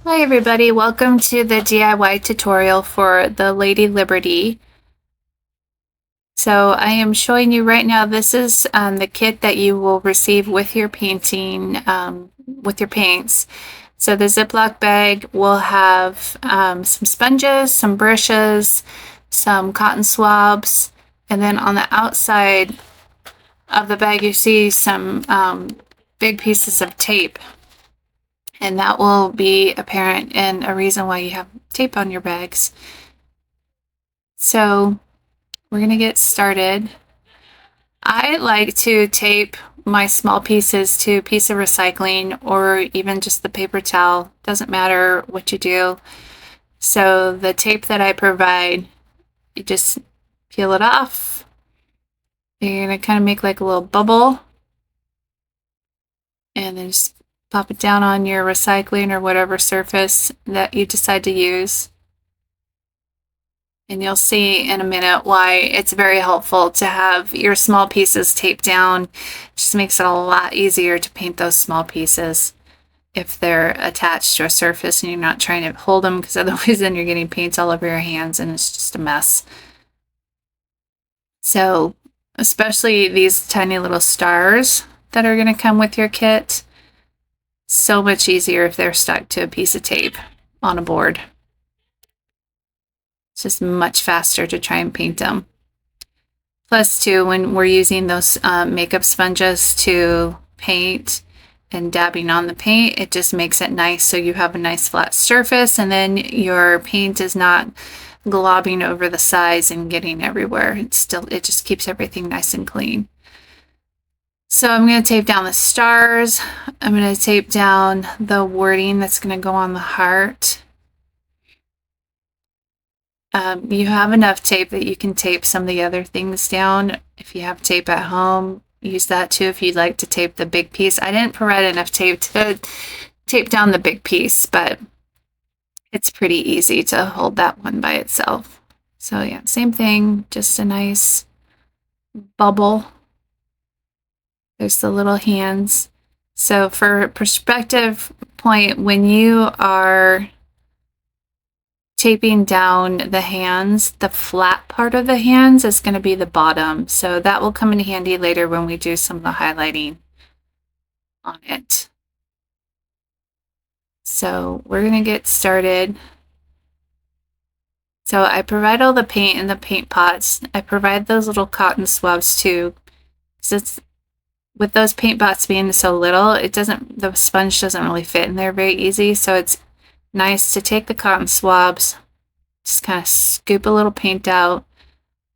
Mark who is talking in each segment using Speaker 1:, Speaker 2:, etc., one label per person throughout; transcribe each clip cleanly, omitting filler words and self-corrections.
Speaker 1: Hi everybody, welcome to the DIY tutorial for the Lady Liberty. So I am showing you right now, this is the kit that you will receive with your painting, with your paints. So the Ziploc bag will have some sponges, some brushes, some cotton swabs, and then on the outside of the bag you see some big pieces of tape. And that will be apparent and a reason why you have tape on your bags. So we're going to get started. I like to tape my small pieces to a piece of recycling or even just the paper towel. Doesn't matter what you do. So the tape that I provide, you just peel it off. You're going to kind of make like a little bubble and then just pop it down on your recycling or whatever surface that you decide to use. And you'll see in a minute why it's very helpful to have your small pieces taped down. It just makes it a lot easier to paint those small pieces if they're attached to a surface and you're not trying to hold them, because otherwise then you're getting paint all over your hands and it's just a mess. So especially these tiny little stars that are going to come with your kit, so much easier if they're stuck to a piece of tape on a board. It's just much faster to try and paint them. Plus, too, when we're using those makeup sponges to paint and dabbing on the paint, it just makes it nice so you have a nice flat surface and then your paint is not globbing over the sides and getting everywhere. It just keeps everything nice and clean. So I'm going to tape down the stars. I'm going to tape down the wording that's going to go on the heart. You have enough tape that you can tape some of the other things down. If you have tape at home, use that too if you'd like to tape the big piece. I didn't provide enough tape to tape down the big piece, but it's pretty easy to hold that one by itself. So yeah, same thing, just a nice bubble. There's the little hands. So for perspective point, when you are taping down the hands, the flat part of the hands is going to be the bottom. So that will come in handy later when we do some of the highlighting on it. So we're going to get started. So I provide all the paint in the paint pots. I provide those little cotton swabs too, because it's with those paint pots being so little, the sponge doesn't really fit in there very easy. So it's nice to take the cotton swabs, just kind of scoop a little paint out.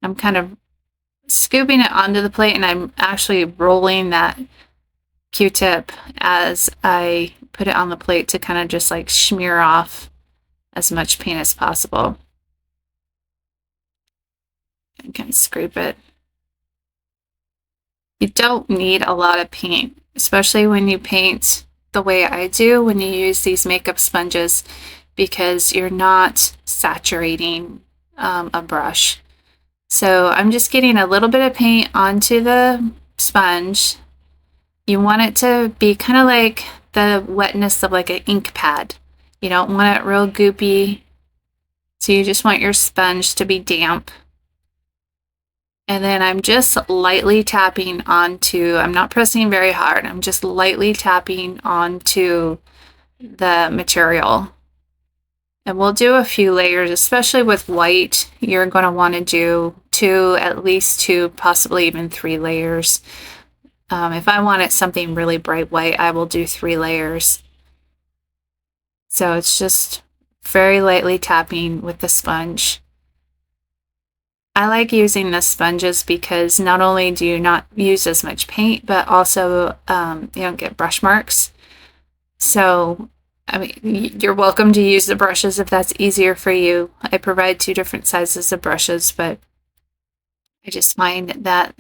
Speaker 1: I'm kind of scooping it onto the plate and I'm actually rolling that Q-tip as I put it on the plate to kind of just like smear off as much paint as possible. And kind of scrape it. You don't need a lot of paint, especially when you paint the way I do when you use these makeup sponges, because you're not saturating a brush. So I'm just getting a little bit of paint onto the sponge. You want it to be kind of like the wetness of like an ink pad. You don't want it real goopy. So you just want your sponge to be damp. And then I'm just lightly tapping onto, I'm not pressing very hard, I'm just lightly tapping onto the material. And we'll do a few layers, especially with white. You're going to want to do at least two, possibly even 3 layers. If I want it something really bright white, I will do 3 layers. So it's just very lightly tapping with the sponge. I like using the sponges because not only do you not use as much paint, but also you don't get brush marks. So, I mean, you're welcome to use the brushes if that's easier for you. I provide 2 different sizes of brushes, but I just find that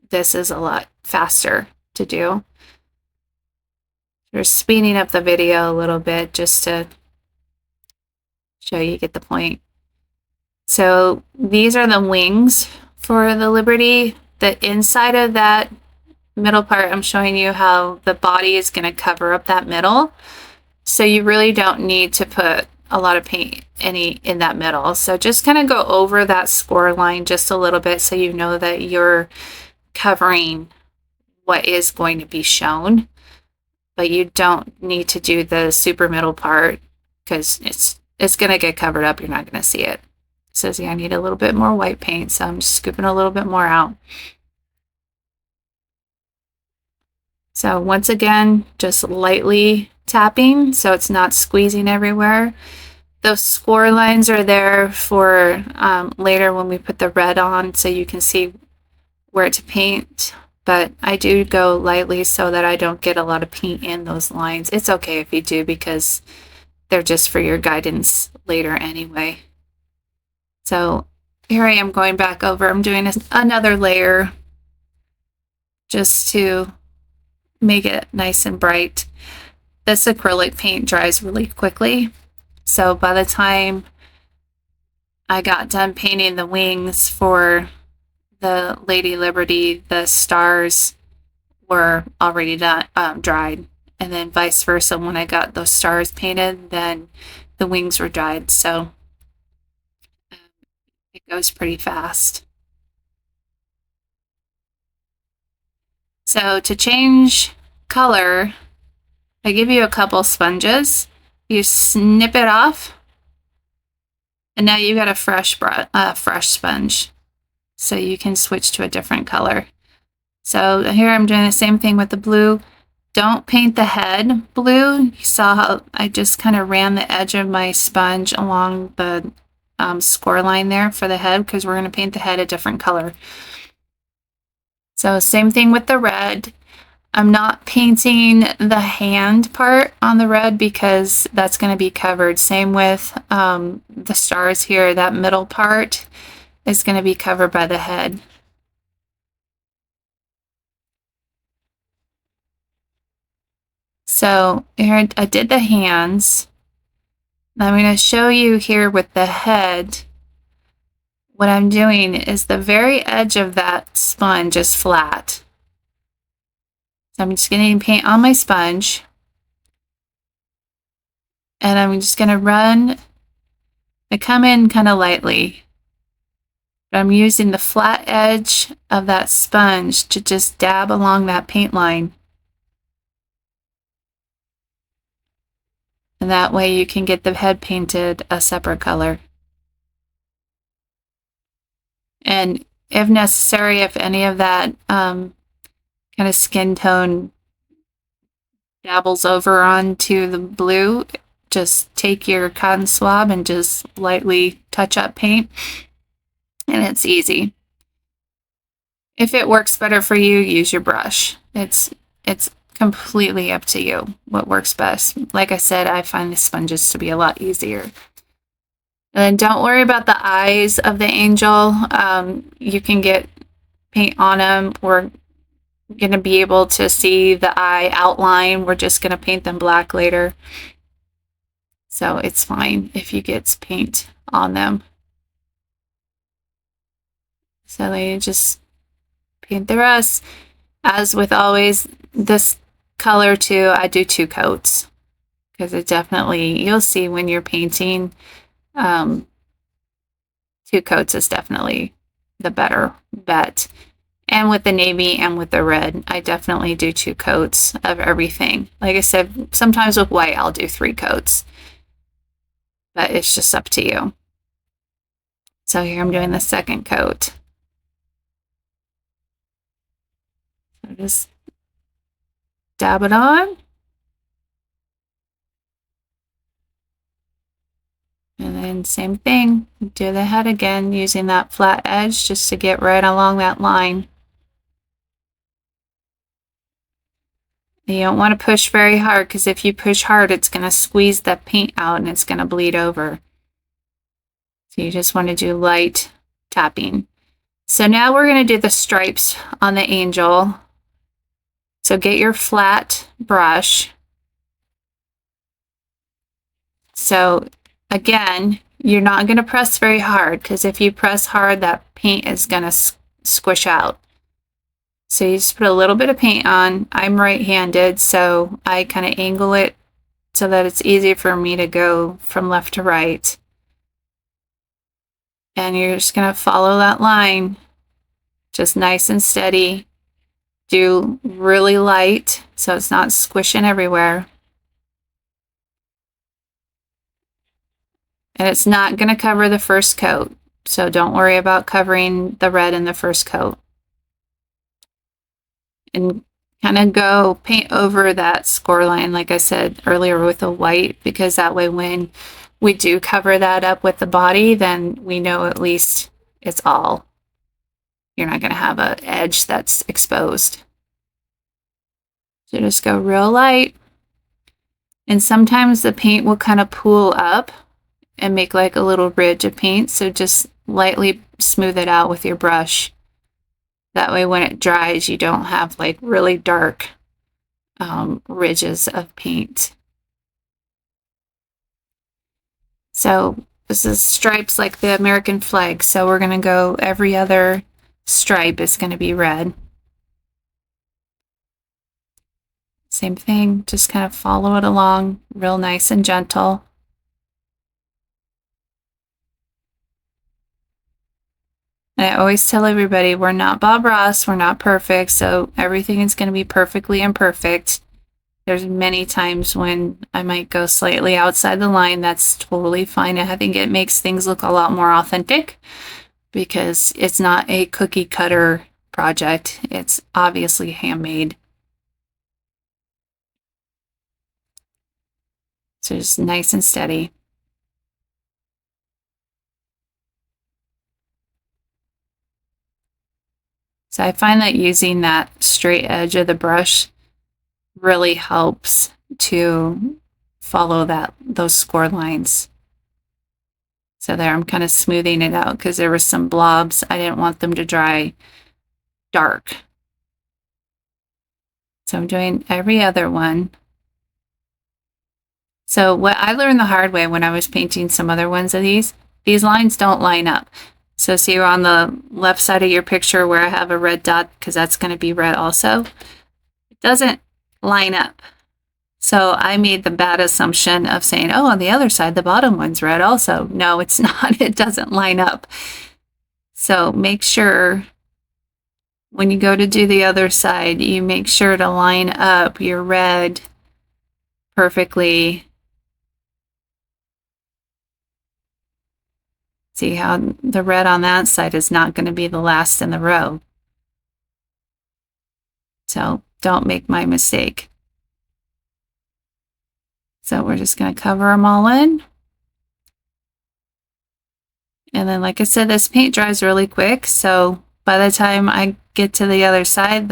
Speaker 1: this is a lot faster to do. We're speeding up the video a little bit just to show you get the point. So these are the wings for the Liberty. The inside of that middle part, I'm showing you how the body is going to cover up that middle. So you really don't need to put a lot of paint in that middle. So just kind of go over that score line just a little bit so you know that you're covering what is going to be shown. But you don't need to do the super middle part because it's going to get covered up. You're not going to see it. It says, yeah, I need a little bit more white paint, so I'm just scooping a little bit more out. So once again, just lightly tapping so it's not squeezing everywhere. Those score lines are there for later when we put the red on so you can see where to paint. But I do go lightly so that I don't get a lot of paint in those lines. It's okay if you do because they're just for your guidance later anyway. So here I am going back over. I'm doing another layer just to make it nice and bright. This acrylic paint dries really quickly. So by the time I got done painting the wings for the Lady Liberty, the stars were already done, dried. And then vice versa, when I got those stars painted, then the wings were dried. So it goes pretty fast. So to change color, I give you a couple sponges. You snip it off, and now you got a fresh sponge. So you can switch to a different color. So here I'm doing the same thing with the blue. Don't paint the head blue. You saw how I just kind of ran the edge of my sponge along the score line there for the head because we're going to paint the head a different color. So same thing with the red. I'm not painting the hand part on the red because that's going to be covered. Same with the stars here. That middle part is going to be covered by the head. So here I did the hands. Now I'm going to show you here with the head. What I'm doing is the very edge of that sponge is flat. So I'm just getting paint on my sponge. And I'm just going to run. I come in kind of lightly. But I'm using the flat edge of that sponge to just dab along that paint line. And that way you can get the head painted a separate color. And if necessary, if any of that kind of skin tone dabbles over onto the blue, just take your cotton swab and just lightly touch up paint, and it's easy. If it works better for you, use your brush. It's completely up to you what works best. Like I said, I find the sponges to be a lot easier. And don't worry about the eyes of the angel. You can get paint on them. We're going to be able to see the eye outline. We're just going to paint them black later. So it's fine if you get paint on them. So they just paint the rest. As with always, this color too, I do 2 coats. Because it definitely, you'll see when you're painting, 2 coats is definitely the better bet. And with the navy and with the red, I definitely do 2 coats of everything. Like I said, sometimes with white, I'll do 3 coats. But it's just up to you. So here I'm doing the second coat. So just dab it on. And then same thing, do the head again using that flat edge just to get right along that line. You don't want to push very hard because if you push hard, it's going to squeeze the paint out and it's going to bleed over. So you just want to do light tapping. So now we're going to do the stripes on the angel. So get your flat brush. So again, you're not going to press very hard because if you press hard, that paint is going to squish out. So you just put a little bit of paint on. I'm right-handed, so I kind of angle it so that it's easy for me to go from left to right. And you're just going to follow that line, just nice and steady. Do really light so it's not squishing everywhere. And it's not going to cover the first coat, so don't worry about covering the red in the first coat. And kind of go paint over that score line, like I said earlier, with a white, because that way when we do cover that up with the body, then we know at least it's all. You're not going to have an edge that's exposed. So just go real light. And sometimes the paint will kind of pool up and make like a little ridge of paint, so just lightly smooth it out with your brush. That way when it dries, you don't have like really dark ridges of paint. So this is stripes like the American flag, so we're going to go every other stripe is going to be red. Same thing, just kind of follow it along real nice and gentle. And I always tell everybody, we're not Bob Ross, we're not perfect, so everything is going to be perfectly imperfect. There's many times when I might go slightly outside the line. That's totally fine. I think it makes things look a lot more authentic because it's not a cookie cutter project. It's obviously handmade. So just nice and steady. So I find that using that straight edge of the brush really helps to follow those score lines. So there, I'm kind of smoothing it out because there were some blobs. I didn't want them to dry dark. So I'm doing every other one. So what I learned the hard way when I was painting some other ones of these lines don't line up. So see on the left side of your picture where I have a red dot, because that's going to be red also. It doesn't line up. So I made the bad assumption of saying, oh, on the other side, the bottom one's red also. No, it's not. It doesn't line up. So make sure when you go to do the other side, you make sure to line up your red perfectly. See how the red on that side is not going to be the last in the row. So don't make my mistake. So we're just going to cover them all in. And then, like I said, this paint dries really quick. So by the time I get to the other side,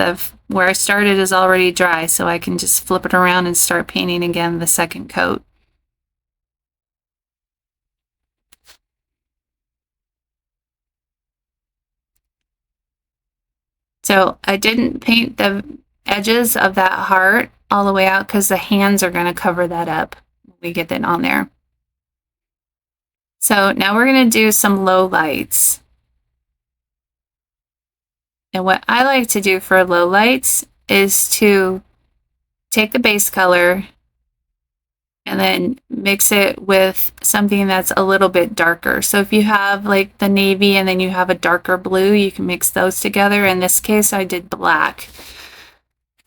Speaker 1: where I started is already dry. So I can just flip it around and start painting again the second coat. So I didn't paint the edges of that heart all the way out because the hands are going to cover that up when we get it on there. So now we're going to do some low lights. And what I like to do for low lights is to take the base color and then mix it with something that's a little bit darker. So if you have like the navy and then you have a darker blue, you can mix those together. In this case, I did black.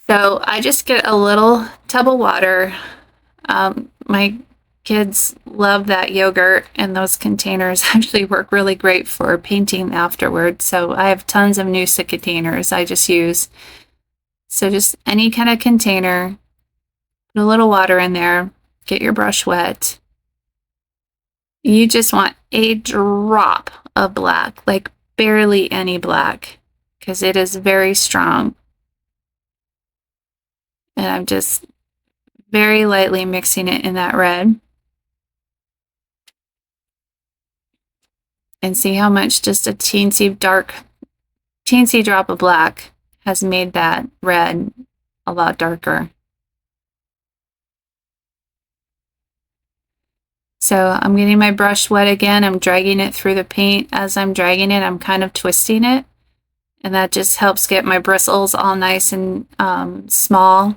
Speaker 1: So I just get a little tub of water. My kids love that yogurt, and those containers actually work really great for painting afterwards. So I have tons of Noosa containers I just use. So just any kind of container, put a little water in there, get your brush wet. You just want a drop of black, like barely any black, because it is very strong. And I'm just very lightly mixing it in that red. And see how much just a teensy drop of black has made that red a lot darker. So I'm getting my brush wet again. I'm dragging it through the paint. As I'm dragging it, I'm kind of twisting it. And that just helps get my bristles all nice and small,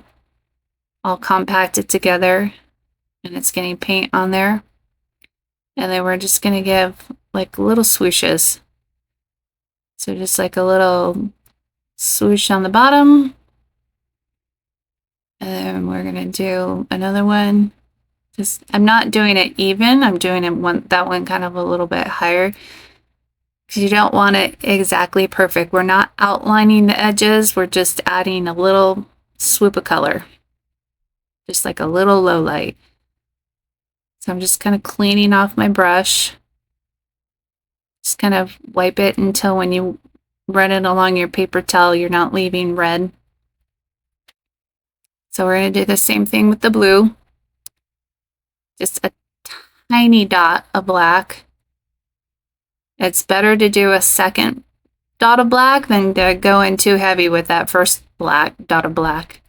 Speaker 1: all compacted together. and it's getting paint on there. And then we're just going to give like little swooshes. So just like a little swoosh on the bottom. And then we're going to do another one. Just, I'm not doing it even. I'm doing that one kind of a little bit higher because you don't want it exactly perfect. We're not outlining the edges. We're just adding a little swoop of color, just like a little low light. So I'm just kind of cleaning off my brush. Just kind of wipe it until when you run it along your paper towel, you're not leaving red. So we're going to do the same thing with the blue. Just a tiny dot of black. It's better to do a second dot of black than to go in too heavy with that first dot of black.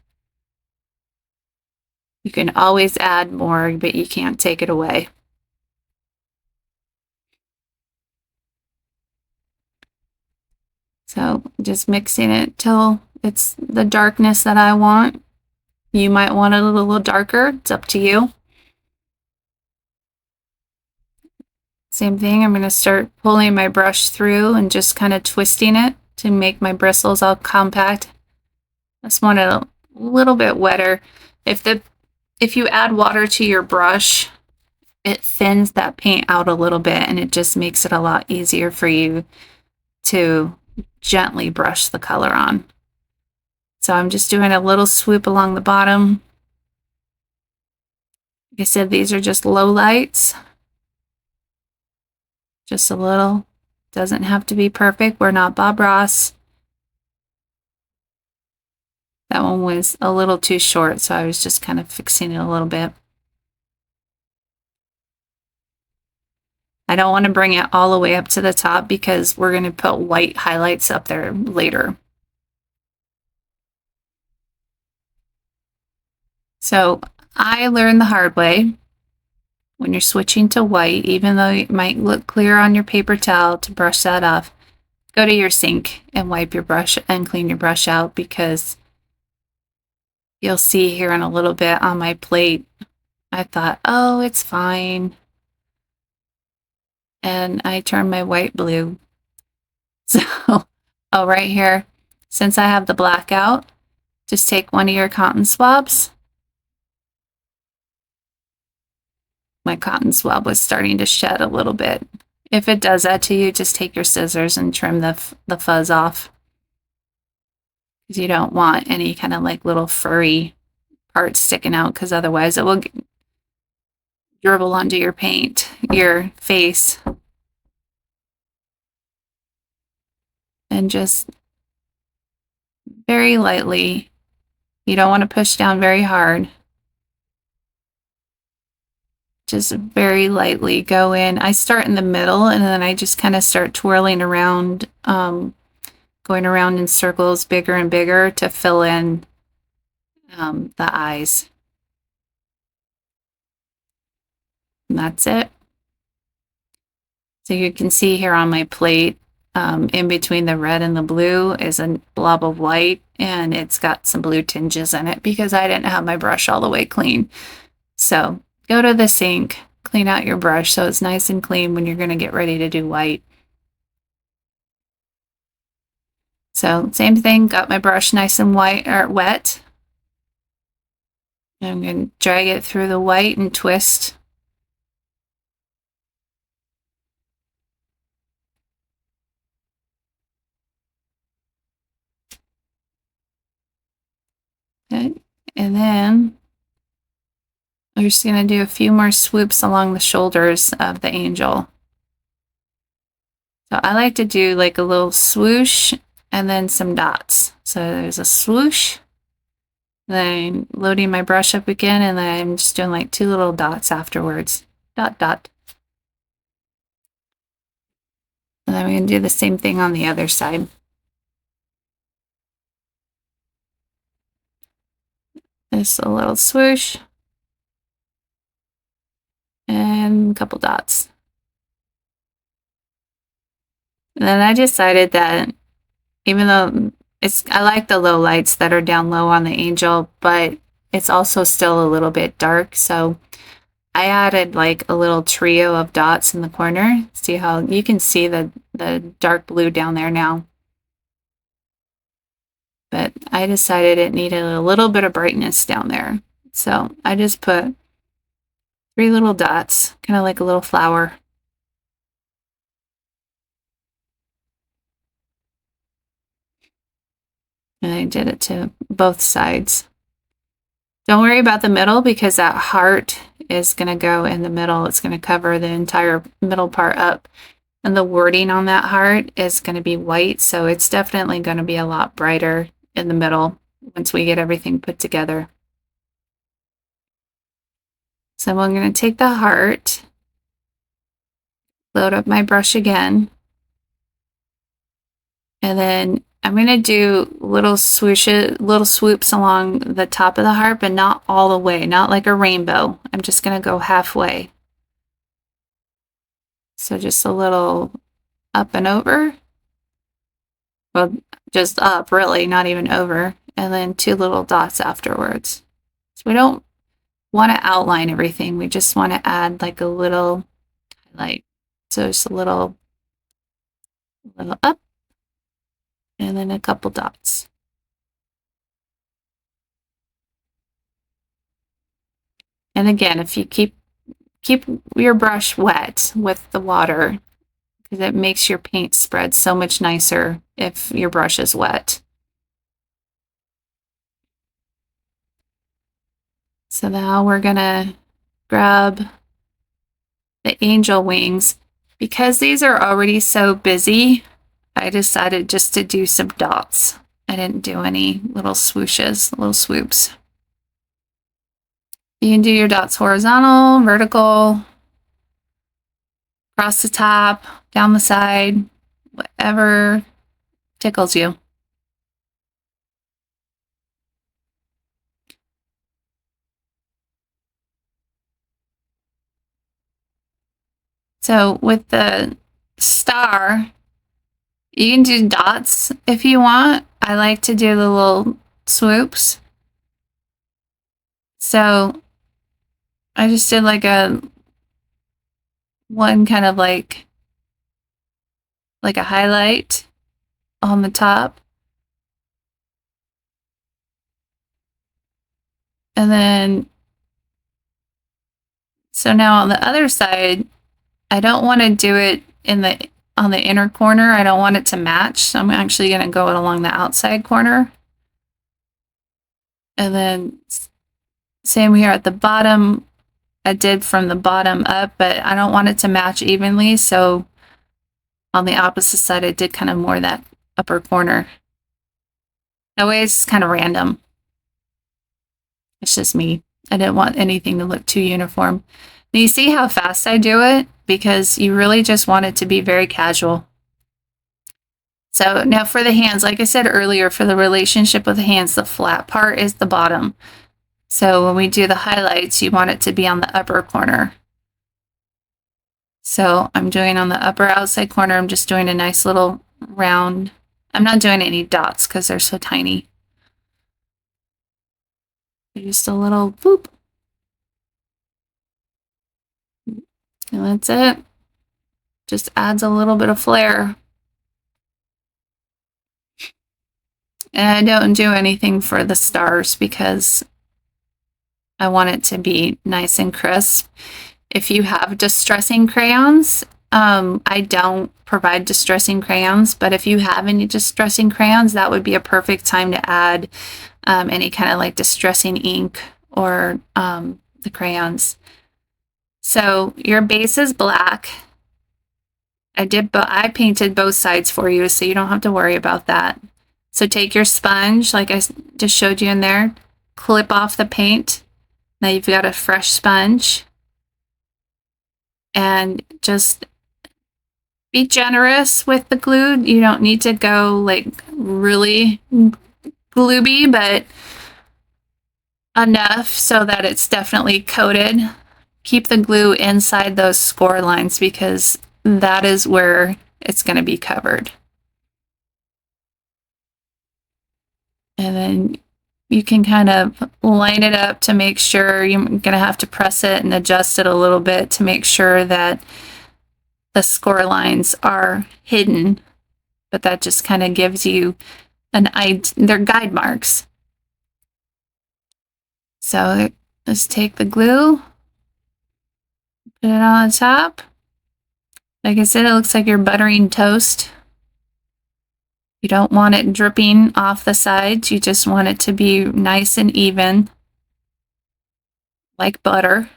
Speaker 1: You can always add more, but you can't take it away. So just mixing it till it's the darkness that I want. You might want it a little darker. It's up to you. Same thing, I'm going to start pulling my brush through and just kind of twisting it to make my bristles all compact. I just want it a little bit wetter. If you add water to your brush, it thins that paint out a little bit and it just makes it a lot easier for you to gently brush the color on. So I'm just doing a little swoop along the bottom. Like I said, these are just low lights. Just a little. Doesn't have to be perfect. We're not Bob Ross. That one was a little too short, so I was just kind of fixing it a little bit. I don't want to bring it all the way up to the top because we're going to put white highlights up there later. So I learned the hard way. When you're switching to white, even though it might look clear on your paper towel, to brush that off, go to your sink and wipe your brush and clean your brush out, because you'll see here in a little bit on my plate, I thought, oh, it's fine. And I turned my white blue. So, oh, right here, since I have the black out, just take one of your cotton swabs. My cotton swab was starting to shed a little bit. If it does that to you, just take your scissors and trim the fuzz off, because you don't want any kind of like little furry parts sticking out, because otherwise it will dribble onto your paint, your face. And just very lightly, you don't want to push down very hard. Just very lightly go in. I start in the middle and then I just kind of start twirling around, going around in circles bigger and bigger to fill in the eyes. And that's it. So you can see here on my plate, in between the red and the blue is a blob of white, and it's got some blue tinges in it because I didn't have my brush all the way clean. So go to the sink, clean out your brush so it's nice and clean when you're going to get ready to do white. So same thing, got my brush nice and white or wet. I'm going to drag it through the white and twist. Okay. And then we're just going to do a few more swoops along the shoulders of the angel. So I like to do like a little swoosh and then some dots. So there's a swoosh, then loading my brush up again, and then I'm just doing like 2 little dots afterwards. Dot, dot. And then we're going to do the same thing on the other side. Just a little swoosh and a couple dots. And then I decided that even though I like the low lights that are down low on the angel, but it's also still a little bit dark. So I added like a little trio of dots in the corner. See how you can see the dark blue down there now. But I decided it needed a little bit of brightness down there. So I just put 3 little dots, kind of like a little flower. And I did it to both sides. Don't worry about the middle because that heart is going to go in the middle. It's going to cover the entire middle part up. And the wording on that heart is going to be white, so it's definitely going to be a lot brighter in the middle once we get everything put together. So I'm going to take the heart, load up my brush again, and then I'm going to do little swooshes, little swoops along the top of the heart, but not all the way, not like a rainbow. I'm just going to go halfway. So just a little up and over. Well, just up, really, not even over. And then 2 little dots afterwards. So we don't want to outline everything. We just want to add like a little highlight. So just a little up and then a couple dots. And again, if you keep your brush wet with the water, because it makes your paint spread so much nicer if your brush is wet. So now we're gonna grab the angel wings. Because these are already so busy, I decided just to do some dots. I didn't do any little swooshes, little swoops. You can do your dots horizontal, vertical, across the top, down the side, whatever tickles you. So with the star, you can do dots if you want. I like to do the little swoops. So I just did like one kind of like a highlight on the top. And then, so now on the other side, I don't want to do it on the inner corner. I don't want it to match. So I'm actually going to go along the outside corner. And then same here at the bottom. I did from the bottom up, but I don't want it to match evenly. So on the opposite side, I did kind of more that upper corner. That way it's kind of random. It's just me. I didn't want anything to look too uniform. And you see how fast I do it? Because you really just want it to be very casual. So now for the hands, like I said earlier, for the relationship with the hands, the flat part is the bottom. So when we do the highlights, you want it to be on the upper corner. So I'm doing on the upper outside corner, I'm just doing a nice little round. I'm not doing any dots because they're so tiny. Just a little boop. And that's it. Just adds a little bit of flair. And I don't do anything for the stars because I want it to be nice and crisp. If you have distressing crayons, I don't provide distressing crayons, but if you have any distressing crayons, that would be a perfect time to add any kind of like distressing ink or the crayons. So your base is black. I painted both sides for you, so you don't have to worry about that. So take your sponge, like I just showed you in there, clip off the paint. Now you've got a fresh sponge. And just be generous with the glue. You don't need to go like really glooby, but enough so that it's definitely coated. Keep the glue inside those score lines because that is where it's going to be covered. And then You can kind of line it up to make sure you're going to have to press it and adjust it a little bit to make sure that the score lines are hidden, but that just kind of gives you they're guide marks. So let's take the glue, put it on the top. Like I said, it looks like you're buttering toast. You don't want it dripping off the sides. You just want it to be nice and even, like butter.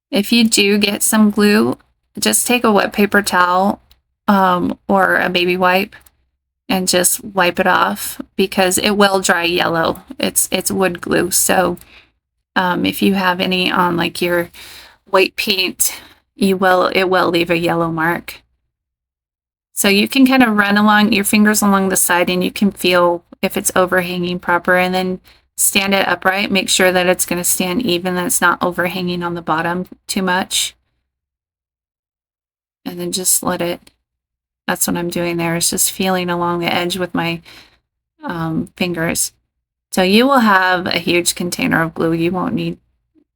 Speaker 1: If you do get some glue, just take a wet paper towel or a baby wipe and just wipe it off because it will dry yellow. It's wood glue. So if you have any on like your white paint, it will leave a yellow mark. So you can kind of run along your fingers along the side and you can feel if it's overhanging proper, and then stand it upright. Make sure that it's going to stand even, that it's not overhanging on the bottom too much. And then just let it, that's what I'm doing there, is just feeling along the edge with my fingers. So you will have a huge container of glue. You won't need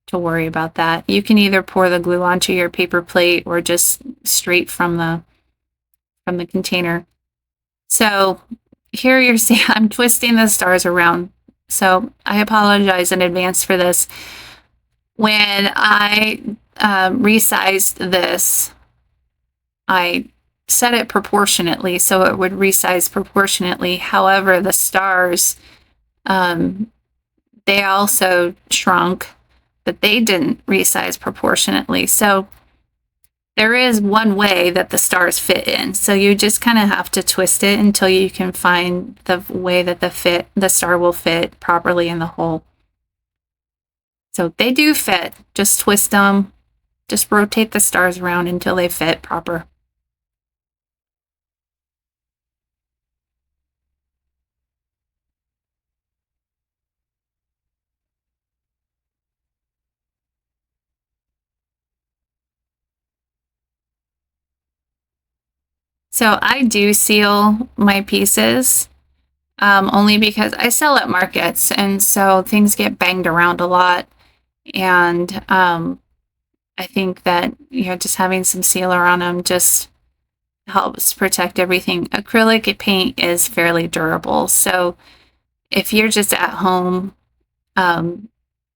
Speaker 1: to worry about that. You can either pour the glue onto your paper plate or just straight from the container. So here you're seeing I'm twisting the stars around. So I apologize in advance for this. When I resized this, I set it proportionately so it would resize proportionately. However, the stars, they also shrunk, but they didn't resize proportionately. So there is one way that the stars fit in. So you just kind of have to twist it until you can find the way that the star will fit properly in the hole. So they do fit. Just twist them. Just rotate the stars around until they fit proper. So I do seal my pieces only because I sell at markets, and so things get banged around a lot. And I think that just having some sealer on them just helps protect everything. Acrylic paint is fairly durable, so if you're just at home and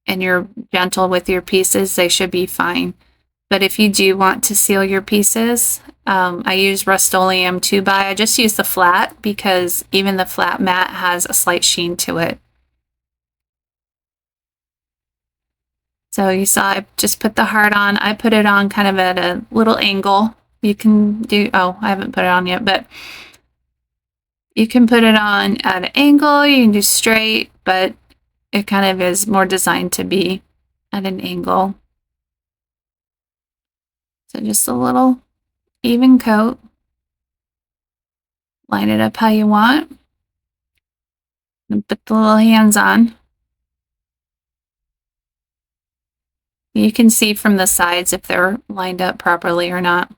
Speaker 1: you're gentle with your pieces, they should be fine. But if you do want to seal your pieces, I use Rust-Oleum 2x. I just use the flat because even the flat mat has a slight sheen to it. So you saw I just put the heart on. I put it on kind of at a little angle. You can do, oh, I haven't put it on yet, but you can put it on at an angle. You can do straight, but it kind of is more designed to be at an angle. So just a little even coat. Line it up how you want. And put the little hands on. You can see from the sides if they're lined up properly or not.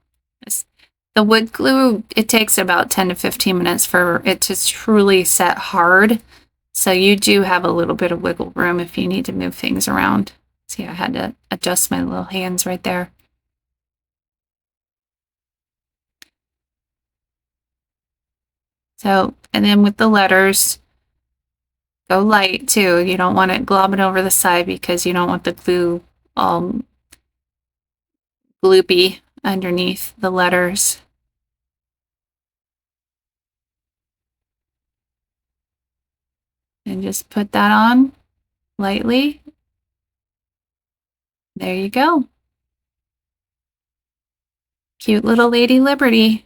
Speaker 1: The wood glue, it takes about 10 to 15 minutes for it to truly set hard. So you do have a little bit of wiggle room if you need to move things around. See, I had to adjust my little hands right there. So, and then with the letters, go light too. You don't want it globbing over the side because you don't want the glue all gloopy underneath the letters. And just put that on lightly. There you go. Cute little Lady Liberty.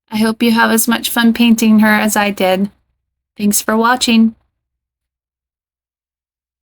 Speaker 1: I hope you have as much fun painting her as I did. Thanks for watching.